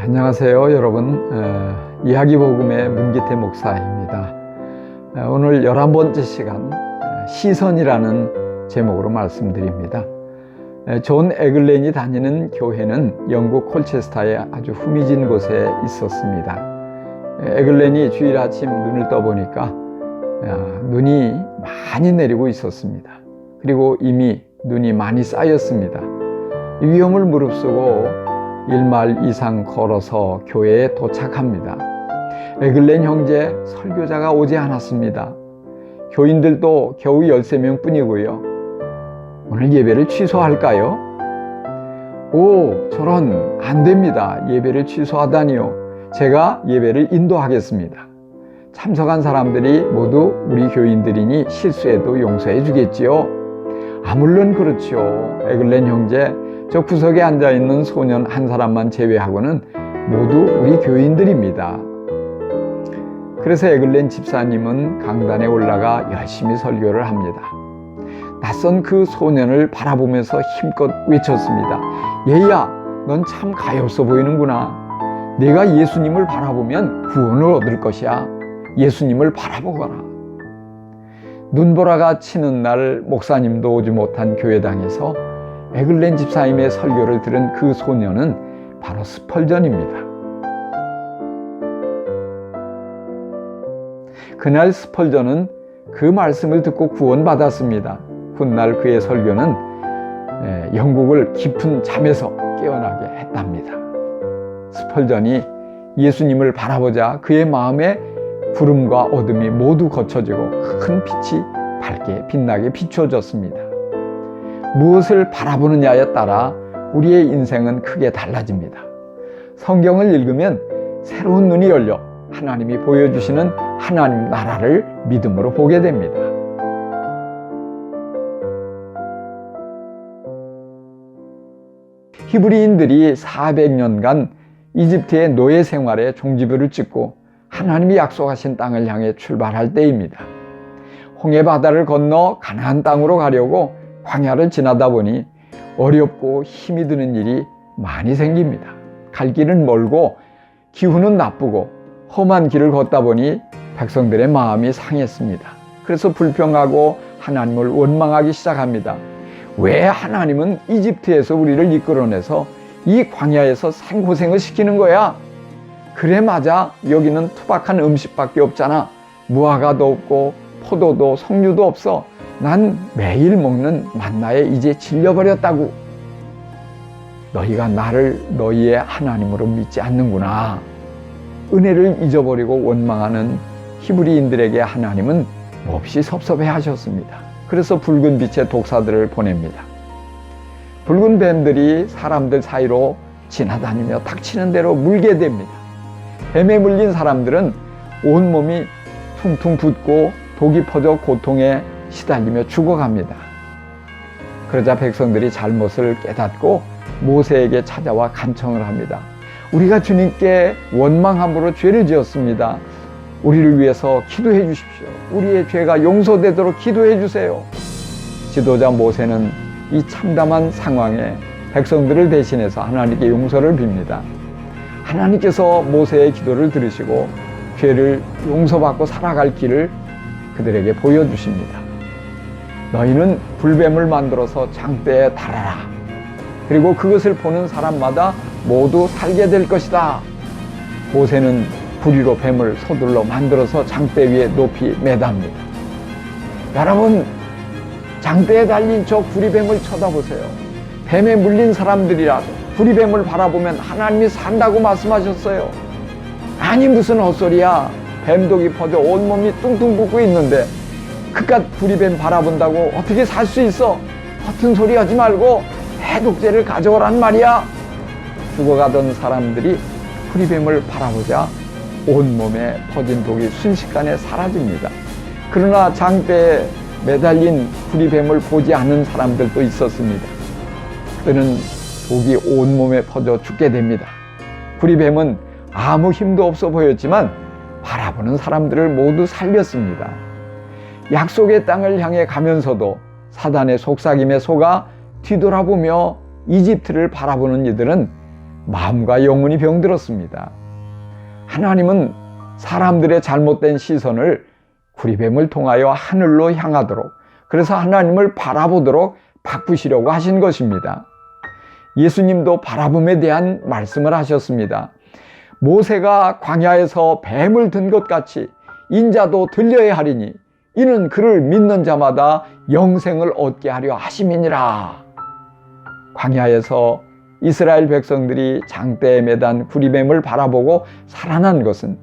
안녕하세요 여러분. 이야기복음의 문기태 목사입니다. 오늘 11번째 시간 시선이라는 제목으로 말씀드립니다. 존 에글렌이 다니는 교회는 영국 콜체스터의 아주 후미진 곳에 있었습니다. 에글렌이 주일 아침 눈을 떠보니까 눈이 많이 내리고 있었습니다. 그리고 이미 눈이 많이 쌓였습니다. 위험을 무릅쓰고 1마일 이상 걸어서 교회에 도착합니다. 에글렌 형제 설교자가 오지 않았습니다. 교인들도 겨우 13명 뿐이고요. 오늘 예배를 취소할까요? 저런, 안 됩니다. 예배를 취소하다니요. 제가 예배를 인도하겠습니다. 참석한 사람들이 모두 우리 교인들이니 실수해도 용서해 주겠지요? 물론 그렇죠. 에글렌 형제, 저 구석에 앉아있는 소년 한 사람만 제외하고는 모두 우리 교인들입니다. 그래서 에글렌 집사님은 강단에 올라가 열심히 설교를 합니다. 낯선 그 소년을 바라보면서 힘껏 외쳤습니다. 얘야, 넌 참 가엾어 보이는구나. 네가 예수님을 바라보면 구원을 얻을 것이야. 예수님을 바라보거라. 눈보라가 치는 날 목사님도 오지 못한 교회당에서 에글렌 집사님의 설교를 들은 그 소년은 바로 스펄전입니다. 그날 스펄전은 그 말씀을 듣고 구원받았습니다. 훗날 그의 설교는 영국을 깊은 잠에서 깨어나게 했답니다. 스펄전이 예수님을 바라보자 그의 마음에 구름과 어둠이 모두 거쳐지고 큰 빛이 밝게 빛나게 비추어졌습니다. 무엇을 바라보느냐에 따라 우리의 인생은 크게 달라집니다. 성경을 읽으면 새로운 눈이 열려 하나님이 보여주시는 하나님 나라를 믿음으로 보게 됩니다. 히브리인들이 400년간 이집트의 노예 생활에 종지부를 찍고 하나님이 약속하신 땅을 향해 출발할 때입니다. 홍해바다를 건너 가나안 땅으로 가려고 광야를 지나다 보니 어렵고 힘이 드는 일이 많이 생깁니다. 갈 길은 멀고 기후는 나쁘고 험한 길을 걷다 보니 백성들의 마음이 상했습니다. 그래서 불평하고 하나님을 원망하기 시작합니다. 왜 하나님은 이집트에서 우리를 이끌어내서 이 광야에서 생고생을 시키는 거야? 그래 맞아. 여기는 투박한 음식밖에 없잖아. 무화과도 없고 포도도 석류도 없어. 난 매일 먹는 만나에 이제 질려버렸다고. 너희가 나를 너희의 하나님으로 믿지 않는구나. 은혜를 잊어버리고 원망하는 히브리인들에게 하나님은 몹시 섭섭해 하셨습니다. 그래서 붉은 빛의 독사들을 보냅니다. 붉은 뱀들이 사람들 사이로 지나다니며 닥치는 대로 물게 됩니다. 뱀에 물린 사람들은 온몸이 퉁퉁 붓고 독이 퍼져 고통에 시달리며 죽어갑니다. 그러자 백성들이 잘못을 깨닫고 모세에게 찾아와 간청을 합니다. 우리가 주님께 원망함으로 죄를 지었습니다. 우리를 위해서 기도해 주십시오. 우리의 죄가 용서되도록 기도해 주세요. 지도자 모세는 이 참담한 상황에 백성들을 대신해서 하나님께 용서를 빕니다. 하나님께서 모세의 기도를 들으시고 죄를 용서받고 살아갈 길을 그들에게 보여주십니다. 너희는 불뱀을 만들어서 장대에 달아라. 그리고 그것을 보는 사람마다 모두 살게 될 것이다. 모세는 부리로 뱀을 서둘러 만들어서 장대 위에 높이 매답니다. 여러분, 장대에 달린 저 부리뱀을 쳐다보세요. 뱀에 물린 사람들이라도 부리뱀을 바라보면 하나님이 산다고 말씀하셨어요. 아니 무슨 헛소리야. 뱀독이 퍼져 온몸이 뚱뚱 붓고 있는데 그깟 부리뱀 바라본다고 어떻게 살 수 있어? 허튼 소리 하지 말고 해독제를 가져오란 말이야. 죽어가던 사람들이 부리뱀을 바라보자 온몸에 퍼진 독이 순식간에 사라집니다. 그러나 장대에 매달린 부리뱀을 보지 않은 사람들도 있었습니다. 그들은 독이 온몸에 퍼져 죽게 됩니다. 부리뱀은 아무 힘도 없어 보였지만 바라보는 사람들을 모두 살렸습니다. 약속의 땅을 향해 가면서도 사단의 속삭임에 속아 뒤돌아보며 이집트를 바라보는 이들은 마음과 영혼이 병들었습니다. 하나님은 사람들의 잘못된 시선을 구리뱀을 통하여 하늘로 향하도록, 그래서 하나님을 바라보도록 바꾸시려고 하신 것입니다. 예수님도 바라봄에 대한 말씀을 하셨습니다. 모세가 광야에서 뱀을 든 것 같이 인자도 들려야 하리니 이는 그를 믿는 자마다 영생을 얻게 하려 하심이니라. 광야에서 이스라엘 백성들이 장대에 매단 구리뱀을 바라보고 살아난 것은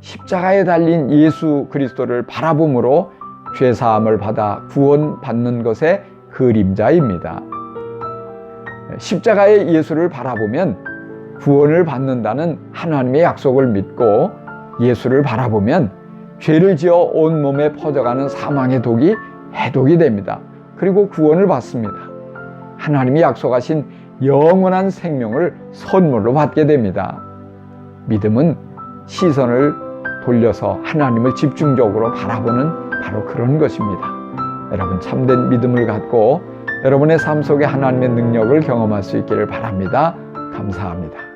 십자가에 달린 예수 그리스도를 바라봄으로 죄사함을 받아 구원받는 것의 그림자입니다. 십자가의 예수를 바라보면 구원을 받는다는 하나님의 약속을 믿고, 예수를 바라보면 죄를 지어 온몸에 퍼져가는 사망의 독이 해독이 됩니다. 그리고 구원을 받습니다. 하나님이 약속하신 영원한 생명을 선물로 받게 됩니다. 믿음은 시선을 돌려서 하나님을 집중적으로 바라보는 바로 그런 것입니다. 여러분, 참된 믿음을 갖고 여러분의 삶 속에 하나님의 능력을 경험할 수 있기를 바랍니다. 감사합니다.